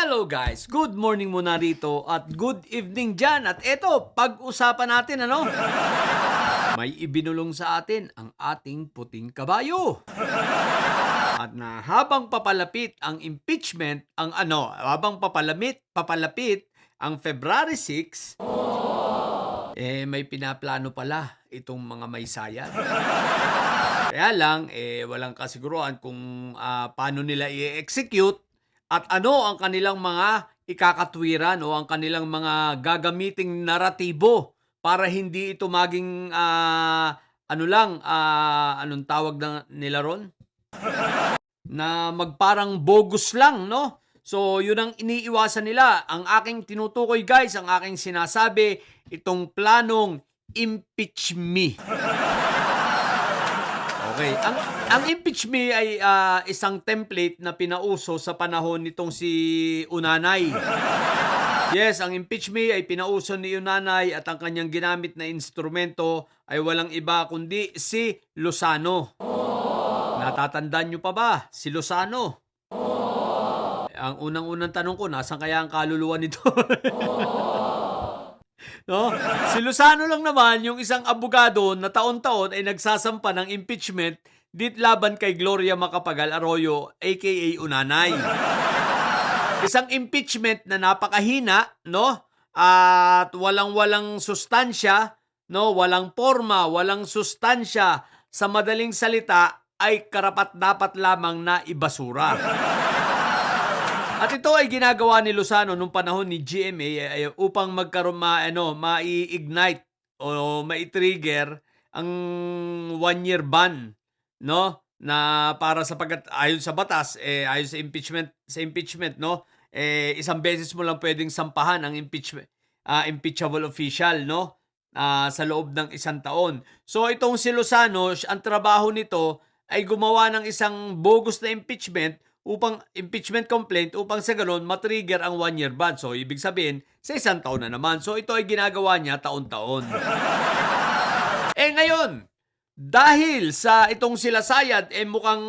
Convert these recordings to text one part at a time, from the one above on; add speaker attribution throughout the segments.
Speaker 1: Hello guys, good morning muna rito at good evening dyan. At eto, pag-usapan natin may ibinulong sa atin ang ating puting kabayo. At na habang papalapit ang impeachment, habang papalapit ang February 6, may pinaplano pala itong mga may sayad. Kaya lang, walang kasiguruhan kung paano nila i-execute at ano ang kanilang mga ikakatwiran o ang kanilang mga gagamiting naratibo para hindi ito maging, anong tawag nila ron? Na magparang bogus lang, no? So, yun ang iniiwasan nila. Ang aking tinutukoy guys, ang aking sinasabi, itong planong impeach me. Okay. Ang impeach me ay isang template na pinauso sa panahon nitong si Unanay. Yes, ang impeach me ay pinauso ni Unanay at ang kanyang ginamit na instrumento ay walang iba kundi si Lozano. Natatandaan nyo pa ba si Lozano? Ang unang-unang tanong ko, nasan kaya ang kaluluwa nito? No? Si Lozano lang naman yung isang abogado na taon-taon ay nagsasampa ng impeachment laban kay Gloria Macapagal Arroyo aka Unanay. Isang impeachment na napakahina, no? At walang sustansya, no? Walang forma, walang sustansya. Sa madaling salita ay karapat-dapat lamang na ibasura. At ito ay ginagawa ni Lozano nung panahon ni GMA upang magkaroon mai-ignite o mai-trigger ang 1-year ban, no? Na para sapagkat ayon sa batas, ayon sa impeachment, no? Isang beses mo lang pwedeng sampahan ang impeachable official, no? Sa loob ng 1 taon. So itong si Lozano, ang trabaho nito ay gumawa ng isang bogus na impeachment complaint upang sa ganun matrigger ang 1-year ban. So, ibig sabihin, sa 1 taon na naman. So, ito ay ginagawa niya taon-taon. Ngayon, dahil sa itong sila Sayad, mukhang,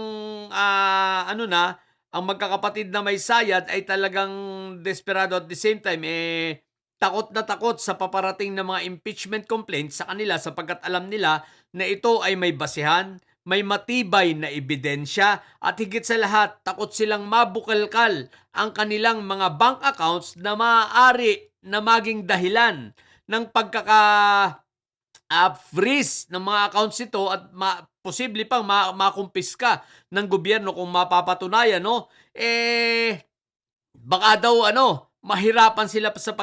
Speaker 1: ang magkakapatid na may Sayad ay talagang desperado at the same time, takot na takot sa paparating na mga impeachment complaints sa kanila sapagkat alam nila na ito ay may basihan, may matibay na ebidensya at higit sa lahat, takot silang mabukalkal ang kanilang mga bank accounts na maaari na maging dahilan ng freeze ng mga accounts ito at posible pang makumpiska ng gobyerno kung mapapatunayan, no? Baka daw mahirapan sila sa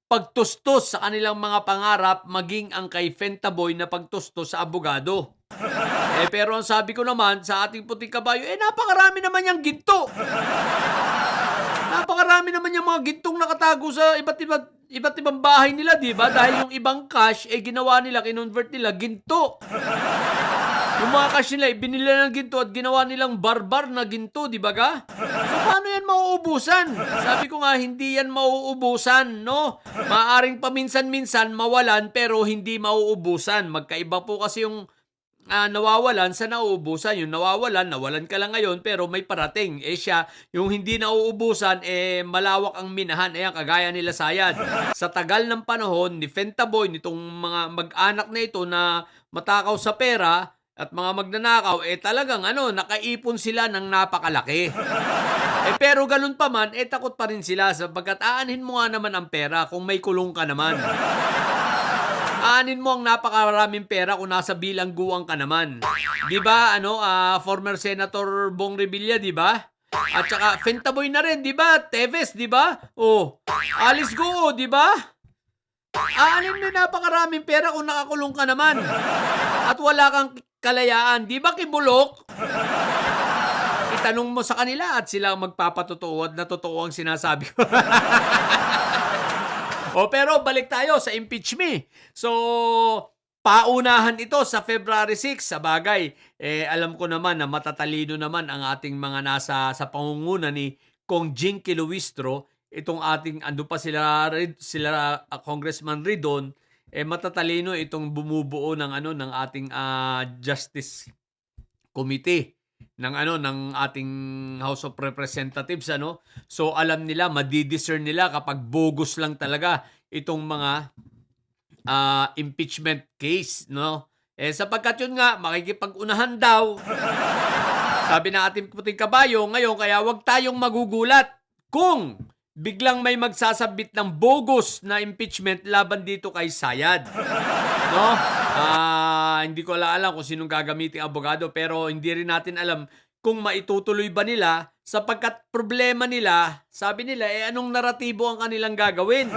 Speaker 1: pagtustos sa kanilang mga pangarap maging ang kay Fentaboy na pagtustos sa abogado. Pero ang sabi ko naman sa ating puting kabayo, napakarami naman yung ginto. Napakarami naman yung mga gintong nakatago sa iba't ibang bahay nila, di ba? Dahil yung ibang cash, ginawa nila, kinonvert nila, ginto. Yung mga cash nila, binili ng ginto at ginawa nilang barbar na ginto, di ba ka? So, paano yan mauubusan? Sabi ko nga, hindi yan mauubusan, no? Maaring paminsan-minsan mawalan, pero hindi mauubusan. Magkaiba po kasi yung nawawalan sa nauubusan. Yung nawalan ka lang ngayon pero may parating. Siya, yung hindi nauubusan, malawak ang minahan. Ayan, kagaya nila Sayad. Sa tagal ng panahon ni Fentaboy, nitong mga mag-anak na ito na matakaw sa pera at mga magnanakaw, talagang nakaipon sila ng napakalaki. Pero ganun pa man, takot pa rin sila sapagkat aanhin mo nga naman ang pera kung may kulong ka naman. Aanin mo ang napakaraming pera kung nasa bilangguan ka naman. 'Di ba? Former Senator Bong Revilla, 'di ba? At saka Fentaboy na rin, 'di ba? Teves, 'di ba? Alice Go, 'di ba? Aanin mo napakaraming pera kung nakakulong ka naman. At wala kang kalayaan, 'di ba, Kibulok? Itanong mo sa kanila at sila magpapatotoo at natotoo ang sinasabi ko. Pero balik tayo sa impeach me. So, paunahan ito sa February 6. Sa bagay, alam ko naman na matatalino naman ang ating mga nasa sa pangunguna ni Kong Jinky Luistro. Itong ating, sila Congressman Ridon, matatalino itong bumubuo ng ating Justice Committee. ng ating House of Representatives, ano. So alam nila, madi-discern nila kapag bogus lang talaga itong mga impeachment case, no. Sapagkat yun nga, makikipag-unahan daw, sabi ng ating puting kabayo ngayon, kaya wag tayong magugulat kung biglang may magsasabit ng bogus na impeachment laban dito kay Sayad. No? Hindi ko alam kung sinong gagamiting abogado, pero hindi rin natin alam kung maitutuloy ba nila, sapagkat problema nila, sabi nila, anong naratibo ang kanilang gagawin?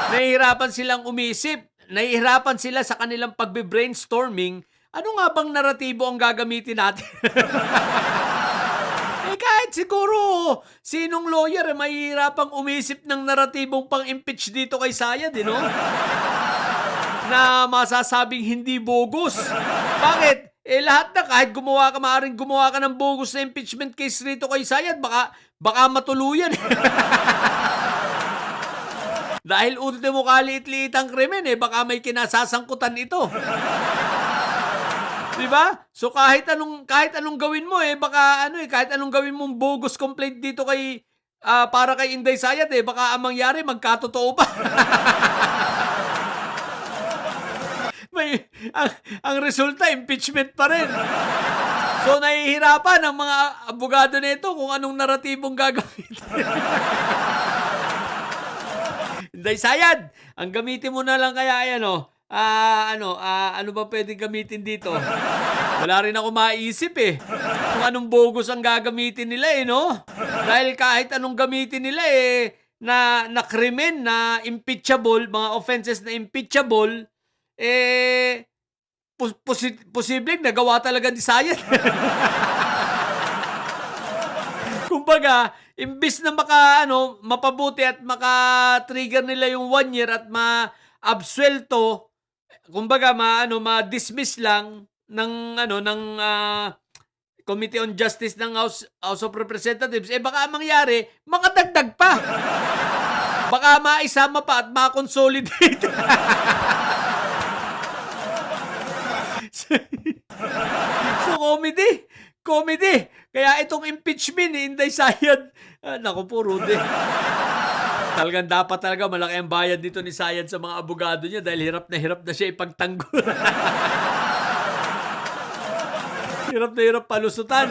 Speaker 1: Nahihirapan silang umisip, nahihirapan sila sa kanilang pagbe-brainstorming, ano nga bang naratibo ang gagamitin natin? Kahit siguro, sinong lawyer mahihirapang umisip ng naratibong pang-impeach dito kay Sayad, no? Na masasabing hindi bogus. Bakit? Lahat na, kahit maaaring gumawa ka ng bogus na impeachment case rito kay Sayad, baka matuluyan. Dahil ultimo kaliit-liit ang krimen, baka may kinasasangkutan ito. Diba? So kahit anong gawin mo, baka kahit anong gawin mong bogus complaint dito kay para kay Inday Sayad, baka ang mangyari magkatotoo pa. Ang resulta, impeachment pa rin. So, nahihirapan ang mga abogado nito kung anong naratibong gagamitin. Inday Sayad, ang gamitin mo na lang kaya ano ba pwedeng gamitin dito? Wala rin ako maisip kung anong bogus ang gagamitin nila no? Dahil kahit anong gamitin nila na krimen, na impeachable, mga offenses na impeachable, posibleng nagawa talaga ni Sayad. Kumbaga, imbis na mapabuti at maka-trigger nila yung 1 year at ma-absuelto, kumbaga ma-dismiss lang ng Committee on Justice ng House of Representatives, baka mangyari, makadagdag pa. Baka maisama pa at ma-consolidate. So, comedy. Kaya itong impeachment ni Inday Sayad, naku po, Rudy. Talagang dapat malaki ang bayad dito ni Sayad sa mga abogado niya dahil hirap na siya ipagtanggol. Hirap na hirap palusutan.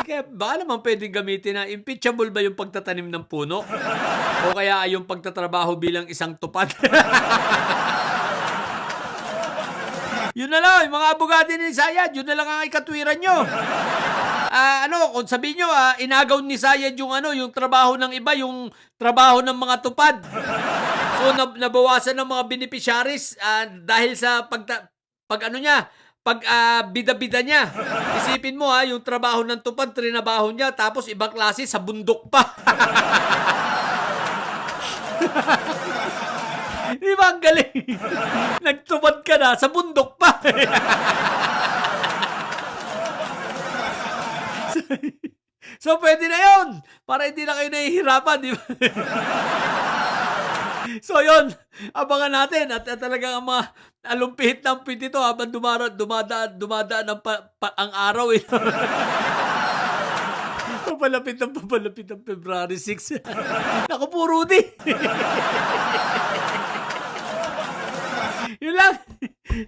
Speaker 1: Kaya baka naman pwedeng gamitin na impeachable ba yung pagtatanim ng puno? O kaya yung pagtatrabaho bilang isang tupad? Yun na lang, yung mga abogado ni Sayad, yun na lang ang ikatwiran nyo. Kung sabihin nyo, inagaw ni Sayad yung trabaho ng iba, yung trabaho ng mga tupad. So, nabawasan ng mga beneficiaries dahil sa bida-bida niya. Isipin mo yung trabaho ng tupad, trinabaho niya, tapos ibang klase sa bundok pa. Di ba ang galing? Nagtupad ka na, sa bundok pa. So, pwede na yun. Para hindi na kayo nahihirapan, di ba? So, yun. Abangan natin. At talagang ang mga alumpihit ng pwede ito habang dumadaan ang araw. Papalapit ng February 6. Naku po, Rudy. Yun lang.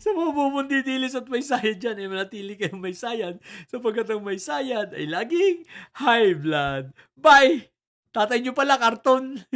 Speaker 1: Sa mga bumunditilis at may sayad dyan, manatili kayong may sayad sapagkat ang may sayad ay laging high blood. Bye! Tatay nyo pala, karton.